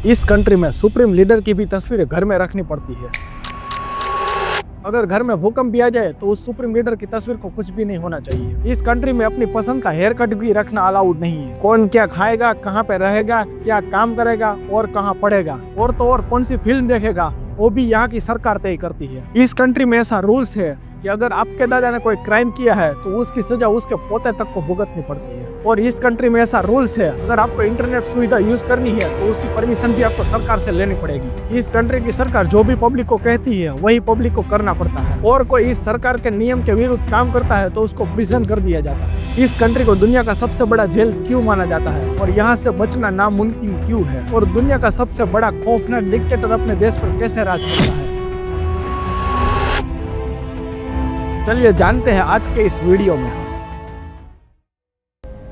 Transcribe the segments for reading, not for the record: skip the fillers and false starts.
इस कंट्री में supreme leader की भी तस्वीरें घर में रखनी पड़ती है। अगर घर में भूकंप भी आ जाए तो उस सुप्रीम लीडर की तस्वीर को कुछ भी नहीं होना चाहिए। इस कंट्री में अपनी पसंद का हेयर कट भी रखना अलाउड नहीं है। कौन क्या खाएगा, कहाँ पे रहेगा, क्या काम करेगा और कहाँ पढ़ेगा और तो और कौन सी फिल्म देखेगा, वो भी यहाँ की सरकार तय करती है। इस कंट्री में ऐसा रूल्स है कि अगर आपके दादा ने कोई क्राइम किया है तो उसकी सजा उसके पोते तक को भुगतनी पड़ती है। और इस कंट्री में ऐसा रूल्स है, अगर आपको इंटरनेट सुविधा यूज करनी है तो उसकी परमिशन भी आपको सरकार से लेनी पड़ेगी। इस कंट्री की सरकार जो भी पब्लिक को कहती है वही पब्लिक को करना पड़ता है, और कोई इस सरकार के नियम के विरुद्ध काम करता है तो उसको प्रिजन कर दिया जाता है। इस कंट्री को दुनिया का सबसे बड़ा जेल क्यों माना जाता है और यहाँ से बचना नामुमकिन क्यों है, और दुनिया का सबसे बड़ा खौफनाक डिक्टेटर अपने देश पर कैसे राज करता है, चलिए जानते हैं आज के इस वीडियो में।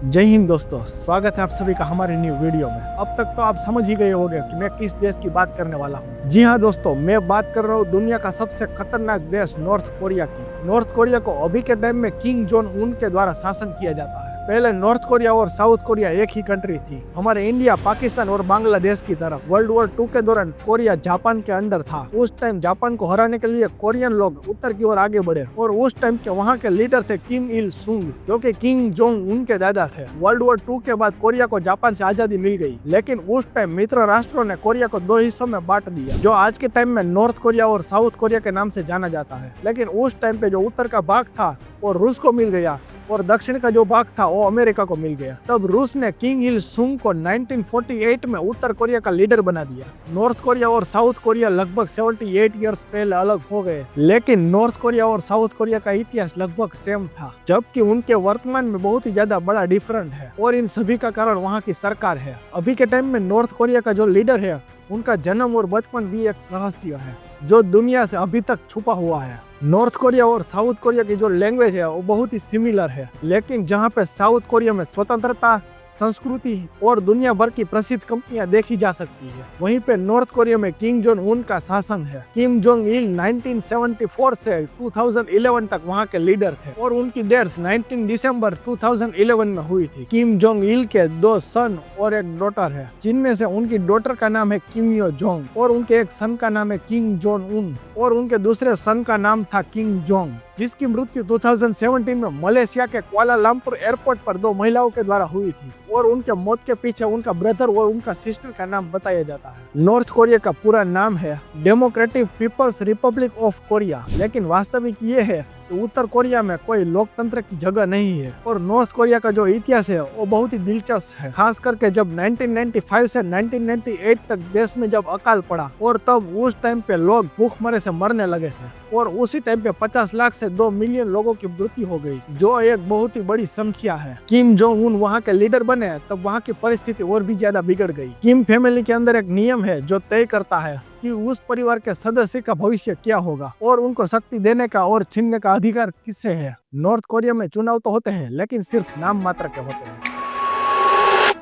जय हिंद दोस्तों, स्वागत है आप सभी का हमारे न्यू वीडियो में। अब तक तो आप समझ ही गए होंगे कि मैं किस देश की बात करने वाला हूँ। जी हाँ दोस्तों, मैं बात कर रहा हूँ दुनिया का सबसे खतरनाक देश नॉर्थ कोरिया की। नॉर्थ कोरिया को अभी के टाइम में किंग जोंग उन के द्वारा शासन किया जाता है। पहले नॉर्थ कोरिया और साउथ कोरिया एक ही कंट्री थी। हमारे इंडिया, पाकिस्तान और बांग्लादेश की तरह वर्ल्ड वॉर 2 के दौरान कोरिया जापान के अंडर था। उस टाइम जापान को हराने के लिए कोरियन लोग उत्तर की ओर आगे बढ़े और उस टाइम के वहाँ के लीडर थे किम इल सुंग, जो कि किंग जोंग उन के दादा थे। वर्ल्ड वॉर 2 के बाद कोरिया को जापान से आजादी मिल गई, लेकिन उस टाइम मित्र राष्ट्रों ने कोरिया को 2 हिस्सों में बांट दिया, जो आज के टाइम में नॉर्थ कोरिया और साउथ कोरिया के नाम से जाना जाता है। लेकिन उस टाइम पे जो उत्तर का भाग था वो रूस को मिल गया और दक्षिण का जो भाग था वो अमेरिका को मिल गया। तब रूस ने किंग इल सुंग को 1948 में उत्तर कोरिया का लीडर बना दिया। नॉर्थ कोरिया और साउथ कोरिया लगभग 78 इयर्स पहले अलग हो गए, लेकिन नॉर्थ कोरिया और साउथ कोरिया का इतिहास लगभग सेम था, जबकि उनके वर्तमान में बहुत ही ज्यादा बड़ा डिफरेंट है। और इन सभी का कारण वहाँ की सरकार है। अभी के टाइम में नॉर्थ कोरिया का जो लीडर है उनका जन्म और बचपन भी एक रहस्य है जो दुनिया से अभी तक छुपा हुआ है। नॉर्थ कोरिया और साउथ कोरिया की जो लैंग्वेज है वो बहुत ही सिमिलर है, लेकिन जहाँ पे साउथ कोरिया में स्वतंत्रता, संस्कृति और दुनिया भर की प्रसिद्ध कंपनियां देखी जा सकती है, वहीं पे नॉर्थ कोरिया में किम जोंग उन का शासन है। किम जोंग इल 1974 से 2011 तक वहाँ के लीडर थे और उनकी डेथ 19 दिसंबर 2011 में हुई थी। किम जोंग इल के 2 सन और एक डॉटर है, जिनमें से उनकी डॉटर का नाम है किम यो जोंग और उनके एक सन का नाम है किम जोंग उन और उनके दूसरे सन का नाम था किंग जोंग, जिसकी मृत्यु 2017 में मलेशिया के कुआलालंपुर एयरपोर्ट पर 2 महिलाओं के द्वारा हुई थी और उनके मौत के पीछे उनका ब्रदर और उनका सिस्टर का नाम बताया जाता है। नॉर्थ कोरिया का पूरा नाम है Democratic People's Republic of Korea, लेकिन वास्तविक ये है तो उत्तर कोरिया में कोई लोकतंत्र की जगह नहीं है। और नॉर्थ कोरिया का जो इतिहास है वो बहुत ही दिलचस्प है, खास करके जब 1995 से 1998 तक देश में जब अकाल पड़ा और तब उस टाइम पे लोग भूखमरे से मरने लगे थे और उसी टाइम पे 50 लाख से 2 मिलियन लोगों की मृत्यु हो गई, जो एक बहुत ही बड़ी संख्या है। किम जोंग उन वहाँ के लीडर बने तब वहाँ की परिस्थिति और भी ज्यादा बिगड़ गई। किम फैमिली के अंदर एक नियम है जो तय करता है कि उस परिवार के सदस्य का भविष्य क्या होगा और उनको शक्ति देने का और छीनने का अधिकार किससे है। नॉर्थ कोरिया में चुनाव तो होते हैं लेकिन सिर्फ नाम मात्र के होते हैं,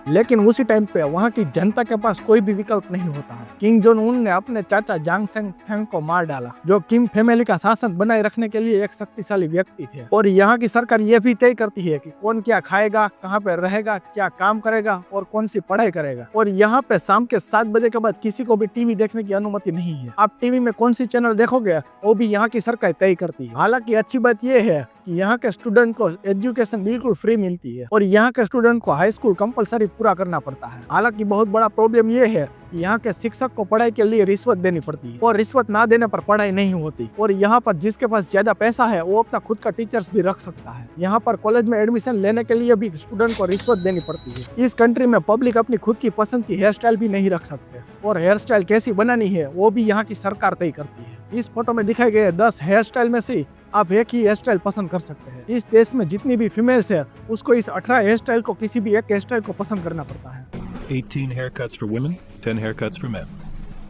लेकिन उसी टाइम पे वहाँ की जनता के पास कोई भी विकल्प नहीं होता है। किंग जोंग उन ने अपने चाचा जांग सेंग को मार डाला, जो किम फैमिली का शासन बनाए रखने के लिए एक शक्तिशाली व्यक्ति थे। और यहाँ की सरकार ये भी तय करती है कि कौन क्या खाएगा, कहाँ पे रहेगा, क्या काम करेगा और कौन सी पढ़ाई करेगा। और यहाँ पे शाम के 7 बजे के बाद किसी को भी टीवी देखने की अनुमति नहीं है। आप टीवी में कौन सी चैनल देखोगे वो भी यहाँ की सरकार तय करती है। हालांकि अच्छी बात यह है कि यहाँ के स्टूडेंट को एजुकेशन बिल्कुल फ्री मिलती है और यहाँ के स्टूडेंट को हाई स्कूल कंपलसरी पूरा करना पड़ता है। हालांकि बहुत बड़ा प्रॉब्लम ये है कि यहाँ के शिक्षक को पढ़ाई के लिए रिश्वत देनी पड़ती है और रिश्वत ना देने पर पढ़ाई नहीं होती। और यहाँ पर जिसके पास ज्यादा पैसा है वो अपना खुद का टीचर्स भी रख सकता है। यहाँ पर कॉलेज में एडमिशन लेने के लिए भी स्टूडेंट को रिश्वत देनी पड़ती है। इस कंट्री में पब्लिक अपनी खुद की पसंद की हेयर स्टाइल भी नहीं रख सकते और हेयर स्टाइल कैसी बनानी है वो भी यहाँ की सरकार तय करती है। इस फोटो में दिखाए गए 10 हेयर स्टाइल में से आप एक ही हेयर स्टाइल पसंद कर सकते हैं। इस देश में जितनी भी फीमेल्स है उसको इस 18 हेयर स्टाइल को किसी भी एक हेयर स्टाइल को पसंद करना पड़ता है। 18 haircuts for women, 10 haircuts for men.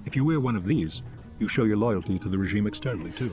If you wear one of these, you show your loyalty to the regime externally too.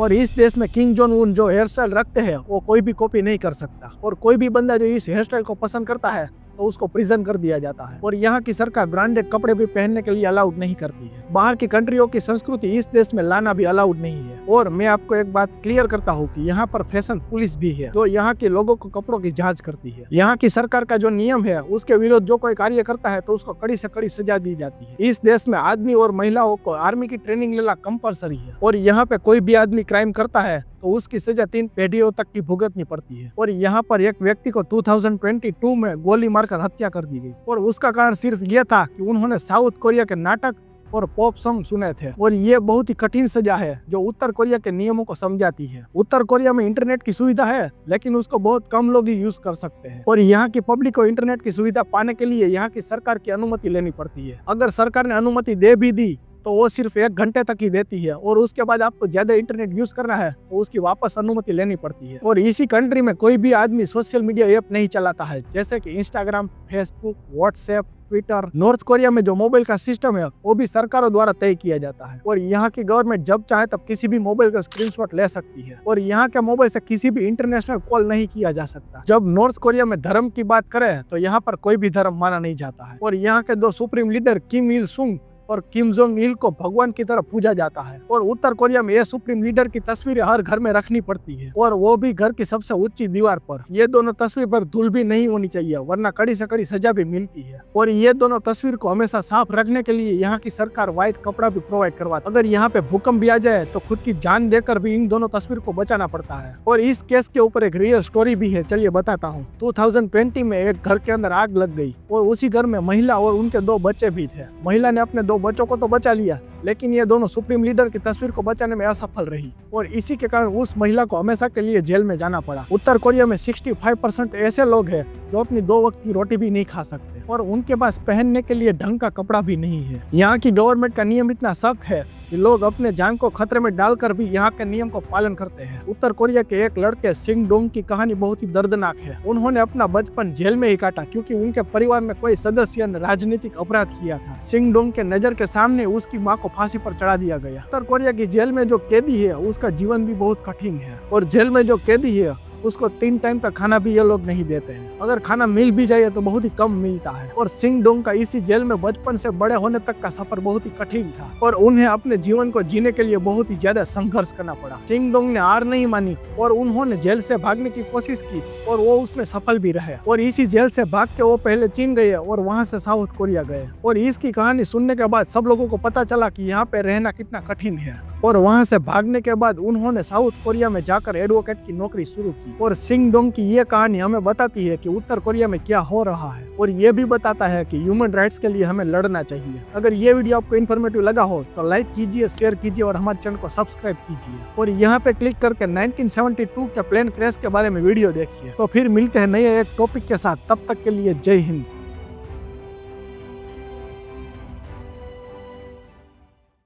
और इस देश में किंग जोंग उन जो हेयर स्टाइल रखते हैं वो कोई भी कॉपी नहीं कर सकता और कोई भी बंदा जो इस हेयर स्टाइल को पसंद करता है तो उसको प्रिजन कर दिया जाता है। और यहाँ की सरकार ब्रांडेड कपड़े भी पहनने के लिए अलाउड नहीं करती है। बाहर की कंट्रियों की संस्कृति इस देश में लाना भी अलाउड नहीं है। और मैं आपको एक बात क्लियर करता हूँ कि यहाँ पर फैशन पुलिस भी है जो यहाँ के लोगों को कपड़ों की जांच करती है। यहाँ की सरकार का जो नियम है उसके विरुद्ध जो कोई कार्य करता है तो उसको कड़ी से कड़ी सजा दी जाती है। इस देश में आदमी और महिलाओं को आर्मी की ट्रेनिंग लेना कंपलसरी है। और यहाँ पे कोई भी आदमी क्राइम करता है तो उसकी सजा 3 पीढ़ियों तक की भुगतनी पड़ती है। और यहाँ पर एक व्यक्ति को 2022 में गोली मारकर हत्या कर दी गई और उसका कारण सिर्फ ये था कि उन्होंने साउथ कोरिया के नाटक और पॉप सॉन्ग सुने थे। और ये बहुत ही कठिन सजा है जो उत्तर कोरिया के नियमों को समझाती है। उत्तर कोरिया में इंटरनेट की सुविधा है लेकिन उसको बहुत कम लोग ही यूज कर सकते हैं। और यहाँ की पब्लिक को इंटरनेट की सुविधा पाने के लिए यहाँ की सरकार की अनुमति लेनी पड़ती है। अगर सरकार ने अनुमति दे भी दी तो वो सिर्फ 1 घंटे तक ही देती है और उसके बाद आपको ज्यादा इंटरनेट यूज करना है तो उसकी वापस अनुमति लेनी पड़ती है। और इसी कंट्री में कोई भी आदमी सोशल मीडिया ऐप नहीं चलाता है जैसे कि Instagram, Facebook, WhatsApp, Twitter. North Korea में जो मोबाइल का सिस्टम है वो भी सरकारों द्वारा तय किया जाता है। और यहाँ की गवर्नमेंट जब चाहे तब किसी भी मोबाइल का स्क्रीनशॉट ले सकती है। और यहाँ के मोबाइल से किसी भी इंटरनेशनल कॉल नहीं किया जा सकता। जब नॉर्थ कोरिया में धर्म की बात करें तो यहाँ पर कोई भी धर्म माना नहीं जाता है। और यहाँ के 2 सुप्रीम लीडर किम इल सुंग और किम जोंग इल को भगवान की तरह पूजा जाता है। और उत्तर कोरिया में ये सुप्रीम लीडर की तस्वीरें हर घर में रखनी पड़ती है और वो भी घर की सबसे ऊंची दीवार पर। ये दोनों तस्वीर पर धूल भी नहीं होनी चाहिए वरना कड़ी से कड़ी सजा भी मिलती है। और ये दोनों तस्वीर को हमेशा साफ रखने के लिए यहाँ की सरकार व्हाइट कपड़ा भी प्रोवाइड करवाती है। अगर यहाँ पे भूकंप भी आ जाए तो खुद की जान देकर भी इन दोनों तस्वीर को बचाना पड़ता है। और इस केस के ऊपर एक रियल स्टोरी भी है, चलिए बताता हूँ। 2020 में एक घर के अंदर आग लग गई और उसी घर में महिला और उनके 2 बच्चे भी थे। महिला ने अपने 2 बच्चों को तो बचा लिया लेकिन ये दोनों सुप्रीम लीडर की तस्वीर को बचाने में असफल रही और इसी के कारण उस महिला को हमेशा के लिए जेल में जाना पड़ा। उत्तर कोरिया में 65% ऐसे लोग हैं जो अपनी 2 वक्त की रोटी भी नहीं खा सकते और उनके पास पहनने के लिए ढंग का कपड़ा भी नहीं है। यहाँ की गवर्नमेंट का नियम इतना सख्त है कि लोग अपने जान को खतरे में डालकर भी यहाँ के नियम को पालन करते हैं। उत्तर कोरिया के एक लड़के सिंग डोंग की कहानी बहुत ही दर्दनाक है। उन्होंने अपना बचपन जेल में ही काटा क्योंकि उनके परिवार में कोई सदस्य ने राजनीतिक अपराध किया था। सिंग डोंग के नजर के सामने उसकी मां को फांसी पर चढ़ा दिया गया। उत्तर कोरिया की जेल में जो कैदी है उसका जीवन भी बहुत कठिन है और जेल में जो कैदी है उसको 3 टाइम का खाना भी ये लोग नहीं देते हैं। अगर खाना मिल भी जाए तो बहुत ही कम मिलता है। और सिंग डोंग का इसी जेल में बचपन से बड़े होने तक का सफर बहुत ही कठिन था और उन्हें अपने जीवन को जीने के लिए बहुत ही ज्यादा संघर्ष करना पड़ा। सिंग डोंग ने हार नहीं मानी और उन्होंने जेल से भागने की कोशिश की और वो उसमें सफल भी रहे। और इसी जेल से भाग के वो पहले चीन गए और वहाँ से साउथ कोरिया गए। और इसकी कहानी सुनने के बाद सब लोगों को पता चला कि यहाँ पे रहना कितना कठिन है। और वहाँ से भागने के बाद उन्होंने साउथ कोरिया में जाकर एडवोकेट की नौकरी शुरू की। और सिंग डोंग की ये कहानी हमें बताती है कि उत्तर कोरिया में क्या हो रहा है और ये भी बताता है कि ह्यूमन राइट्स के लिए हमें लड़ना चाहिए। अगर ये वीडियो आपको इन्फॉर्मेटिव लगा हो तो लाइक कीजिए, शेयर कीजिए और हमारे चैनल को सब्सक्राइब कीजिए। और यहाँ पे क्लिक करके 1972 के प्लेन क्रैश के बारे में वीडियो देखिए। तो फिर मिलते हैं नए एक टॉपिक के साथ, तब तक के लिए जय हिंद।